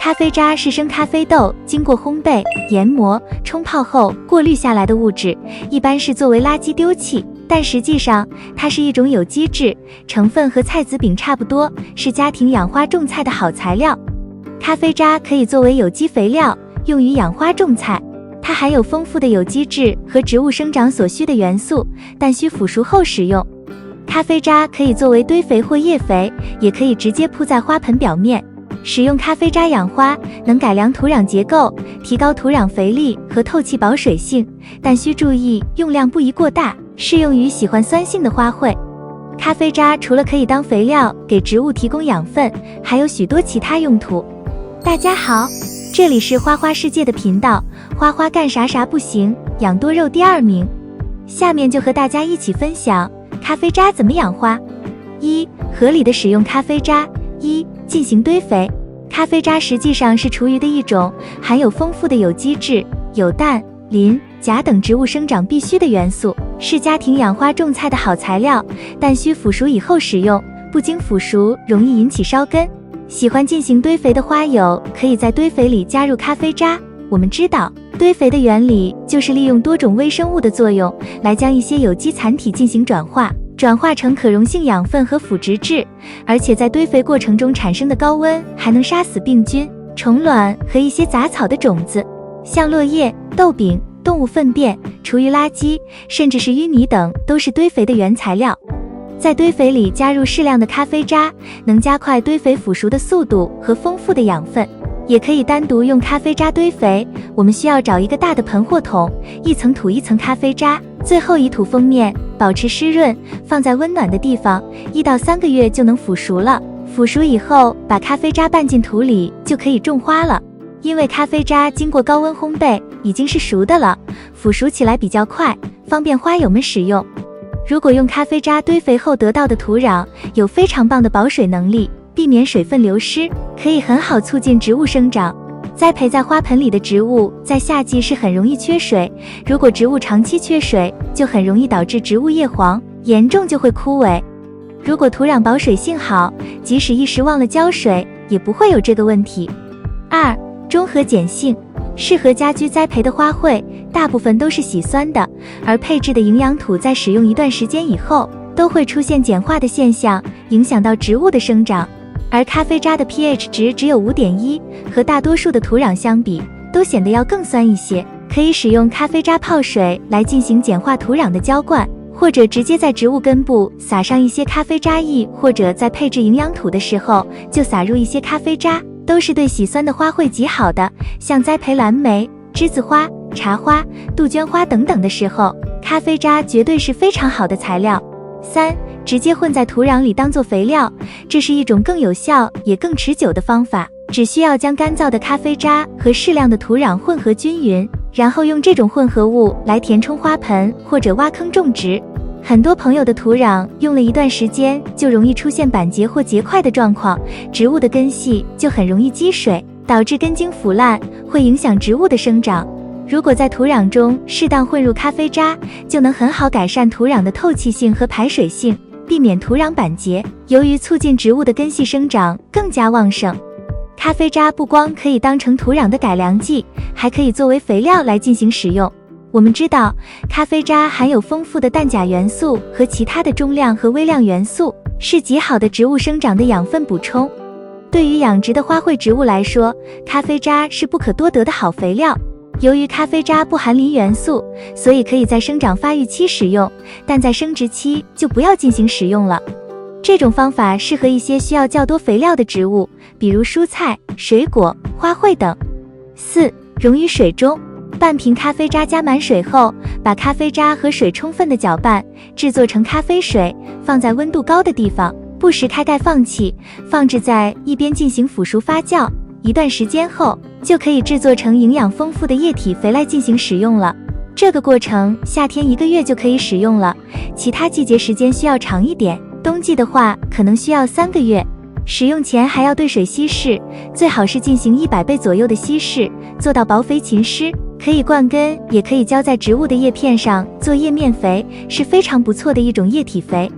咖啡渣是生咖啡豆经过烘焙、研磨、冲泡后过滤下来的物质，一般是作为垃圾丢弃，但实际上它是一种有机质，成分和菜籽饼差不多，是家庭养花种菜的好材料。咖啡渣可以作为有机肥料，用于养花种菜。它含有丰富的有机质和植物生长所需的元素，但需腐熟后使用。咖啡渣可以作为堆肥或叶肥，也可以直接铺在花盆表面。使用咖啡渣养花能改良土壤结构，提高土壤肥力和透气保水性，但需注意用量不宜过大，适用于喜欢酸性的花卉。咖啡渣除了可以当肥料给植物提供养分，还有许多其他用途。大家好，这里是花花世界的频道，花花干啥啥不行，养多肉第2名。下面就和大家一起分享咖啡渣怎么养花。1、合理的使用咖啡渣。1、进行堆肥。咖啡渣实际上是厨余的一种，含有丰富的有机质、有氮、磷、钾等植物生长必需的元素，是家庭养花种菜的好材料，但需腐熟以后使用，不经腐熟容易引起烧根。喜欢进行堆肥的花友可以在堆肥里加入咖啡渣。我们知道，堆肥的原理就是利用多种微生物的作用，来将一些有机残体进行转化成可溶性养分和腐殖质，而且在堆肥过程中产生的高温还能杀死病菌、虫卵和一些杂草的种子，像落叶、豆饼、动物粪便、厨余垃圾，甚至是淤泥等都是堆肥的原材料。在堆肥里加入适量的咖啡渣，能加快堆肥腐熟的速度和丰富的养分。也可以单独用咖啡渣堆肥，我们需要找一个大的盆或桶，一层土一层咖啡渣，最后以土封面，保持湿润，放在温暖的地方，1到3个月就能腐熟了。腐熟以后，把咖啡渣拌进土里就可以种花了。因为咖啡渣经过高温烘焙，已经是熟的了，腐熟起来比较快，方便花友们使用。如果用咖啡渣堆肥后得到的土壤有非常棒的保水能力，避免水分流失，可以很好促进植物生长。栽培在花盆里的植物在夏季是很容易缺水，如果植物长期缺水，就很容易导致植物叶黄，严重就会枯萎。如果土壤保水性好，即使一时忘了浇水，也不会有这个问题。2、中和碱性。适合家居栽培的花卉大部分都是喜酸的，而配置的营养土在使用一段时间以后，都会出现碱化的现象，影响到植物的生长。而咖啡渣的 pH 值只有 5.1， 和大多数的土壤相比，都显得要更酸一些。可以使用咖啡渣泡水来进行碱化土壤的浇灌，或者直接在植物根部撒上一些咖啡渣液，或者在配置营养土的时候就撒入一些咖啡渣，都是对喜酸的花卉极好的。像栽培蓝莓、栀子花、茶花、杜鹃花等等的时候，咖啡渣绝对是非常好的材料。3、直接混在土壤里当做肥料，这是一种更有效也更持久的方法。只需要将干燥的咖啡渣和适量的土壤混合均匀，然后用这种混合物来填充花盆或者挖坑种植。很多朋友的土壤用了一段时间就容易出现板结或结块的状况，植物的根系就很容易积水，导致根茎腐烂，会影响植物的生长。如果在土壤中适当混入咖啡渣，就能很好改善土壤的透气性和排水性，避免土壤板结，由于促进植物的根系生长更加旺盛。咖啡渣不光可以当成土壤的改良剂，还可以作为肥料来进行使用。我们知道，咖啡渣含有丰富的氮钾元素和其他的中量和微量元素，是极好的植物生长的养分补充。对于养殖的花卉植物来说，咖啡渣是不可多得的好肥料。由于咖啡渣不含磷元素，所以可以在生长发育期使用，但在生殖期就不要进行使用了。这种方法适合一些需要较多肥料的植物，比如蔬菜、水果、花卉等。4、溶于水中。半瓶咖啡渣加满水后，把咖啡渣和水充分的搅拌，制作成咖啡水，放在温度高的地方，不时开盖放气，放置在一边进行腐熟发酵。一段时间后，就可以制作成营养丰富的液体肥来进行使用了。这个过程夏天1个月就可以使用了，其他季节时间需要长一点，冬季的话可能需要3个月。使用前还要对水稀释，最好是进行100倍左右的稀释，做到薄肥勤湿。可以灌根，也可以浇在植物的叶片上做叶面肥，是非常不错的一种液体肥。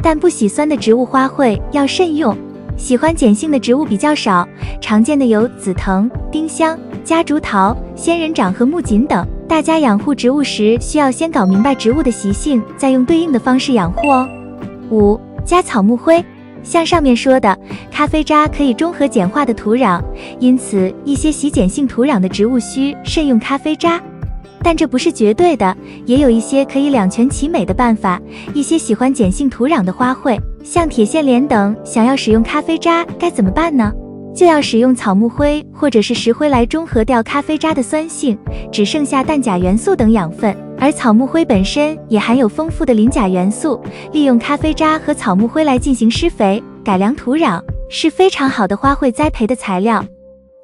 但不喜酸的植物花卉要慎用。喜欢碱性的植物比较少，常见的有紫藤、丁香、夹竹桃、仙人掌和木槿等。大家养护植物时，需要先搞明白植物的习性，再用对应的方式养护哦。5. 加草木灰。像上面说的，咖啡渣可以中和碱化的土壤，因此一些喜碱性土壤的植物需慎用咖啡渣。但这不是绝对的，也有一些可以两全其美的办法。一些喜欢碱性土壤的花卉，像铁线莲等，想要使用咖啡渣该怎么办呢？就要使用草木灰或者是石灰来中和掉咖啡渣的酸性，只剩下氮钾元素等养分。而草木灰本身也含有丰富的磷钾元素，利用咖啡渣和草木灰来进行施肥，改良土壤，是非常好的花卉栽培的材料。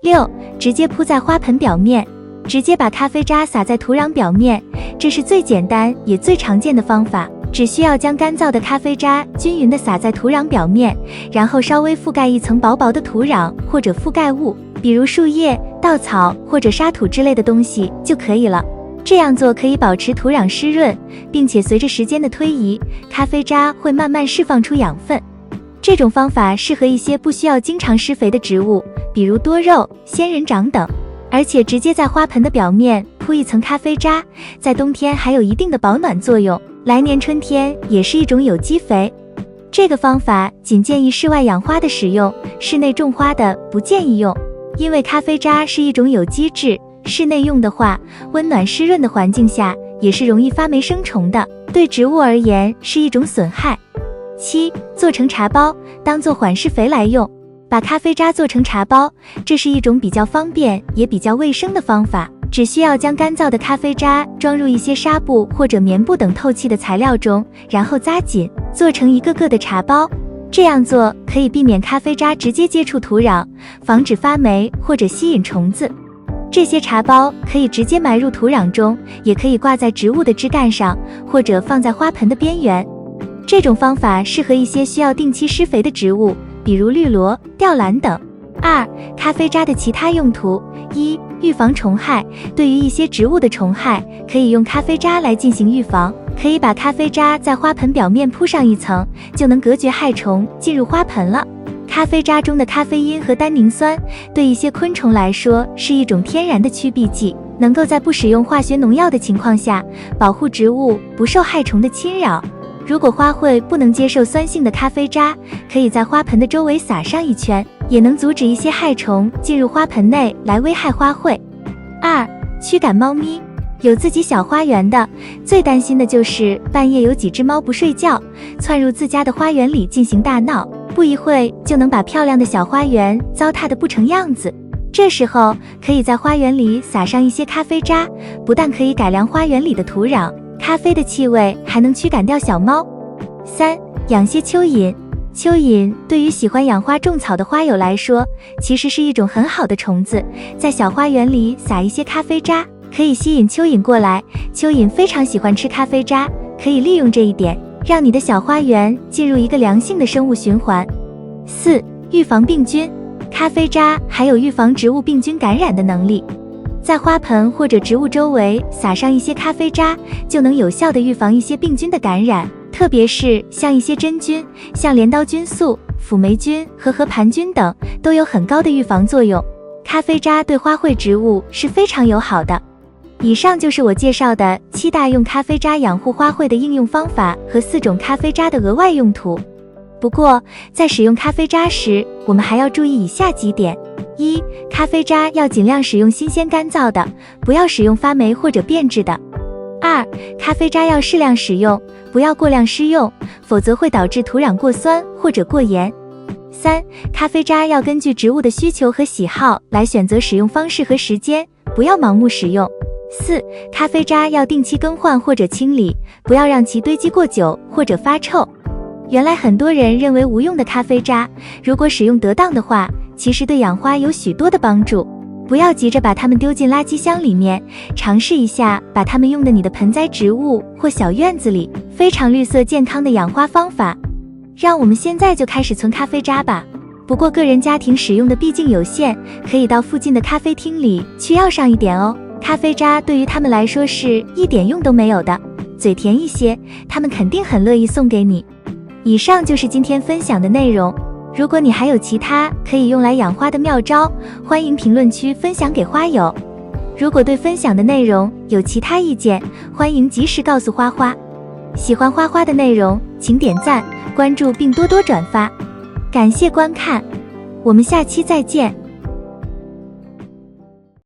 6. 直接铺在花盆表面。直接把咖啡渣撒在土壤表面，这是最简单也最常见的方法。只需要将干燥的咖啡渣均匀地撒在土壤表面，然后稍微覆盖一层薄薄的土壤或者覆盖物，比如树叶、稻草或者沙土之类的东西就可以了。这样做可以保持土壤湿润，并且随着时间的推移，咖啡渣会慢慢释放出养分。这种方法适合一些不需要经常施肥的植物，比如多肉、仙人掌等。而且直接在花盆的表面铺一层咖啡渣，在冬天还有一定的保暖作用，来年春天也是一种有机肥。这个方法仅建议室外养花的使用，室内种花的不建议用，因为咖啡渣是一种有机质，室内用的话，温暖湿润的环境下也是容易发霉生虫的，对植物而言是一种损害。7. 做成茶包，当做缓释肥来用。把咖啡渣做成茶包，这是一种比较方便也比较卫生的方法。只需要将干燥的咖啡渣装入一些纱布或者棉布等透气的材料中，然后扎紧，做成一个个的茶包。这样做可以避免咖啡渣直接接触土壤，防止发霉或者吸引虫子。这些茶包可以直接埋入土壤中，也可以挂在植物的枝干上，或者放在花盆的边缘。这种方法适合一些需要定期施肥的植物，比如绿萝、吊兰等。2. 咖啡渣的其他用途。1. 预防虫害。对于一些植物的虫害，可以用咖啡渣来进行预防。可以把咖啡渣在花盆表面铺上一层，就能隔绝害虫进入花盆了。咖啡渣中的咖啡因和单宁酸对一些昆虫来说是一种天然的驱避剂，能够在不使用化学农药的情况下，保护植物不受害虫的侵扰。如果花卉不能接受酸性的咖啡渣，可以在花盆的周围撒上一圈，也能阻止一些害虫进入花盆内来危害花卉。2. 驱赶猫咪。有自己小花园的，最担心的就是半夜有几只猫不睡觉，窜入自家的花园里进行大闹，不一会就能把漂亮的小花园糟蹋得不成样子。这时候可以在花园里撒上一些咖啡渣，不但可以改良花园里的土壤，咖啡的气味还能驱赶掉小猫。3. 养些蚯蚓。蚯蚓对于喜欢养花种草的花友来说，其实是一种很好的虫子。在小花园里撒一些咖啡渣，可以吸引蚯蚓过来。蚯蚓非常喜欢吃咖啡渣，可以利用这一点，让你的小花园进入一个良性的生物循环。4. 预防病菌。咖啡渣还有预防植物病菌感染的能力。在花盆或者植物周围撒上一些咖啡渣，就能有效地预防一些病菌的感染，特别是像一些真菌，像镰刀菌素、辅霉菌和禾盘菌等，都有很高的预防作用。咖啡渣对花卉植物是非常友好的。以上就是我介绍的7大用咖啡渣养护花卉的应用方法和4种咖啡渣的额外用途。不过，在使用咖啡渣时，我们还要注意以下几点。1. 咖啡渣要尽量使用新鲜干燥的，不要使用发霉或者变质的。2. 咖啡渣要适量使用，不要过量施用，否则会导致土壤过酸或者过盐。3. 咖啡渣要根据植物的需求和喜好来选择使用方式和时间，不要盲目使用。4. 咖啡渣要定期更换或者清理，不要让其堆积过久或者发臭。原来很多人认为无用的咖啡渣，如果使用得当的话，其实对养花有许多的帮助。不要急着把它们丢进垃圾箱里面，尝试一下把它们用的你的盆栽植物或小院子里，非常绿色健康的养花方法。让我们现在就开始存咖啡渣吧。不过个人家庭使用的毕竟有限，可以到附近的咖啡厅里去要上一点哦。咖啡渣对于他们来说是一点用都没有的，嘴甜一些，他们肯定很乐意送给你。以上就是今天分享的内容。如果你还有其他可以用来养花的妙招，欢迎评论区分享给花友。如果对分享的内容有其他意见，欢迎及时告诉花花。喜欢花花的内容，请点赞、关注并多多转发。感谢观看，我们下期再见。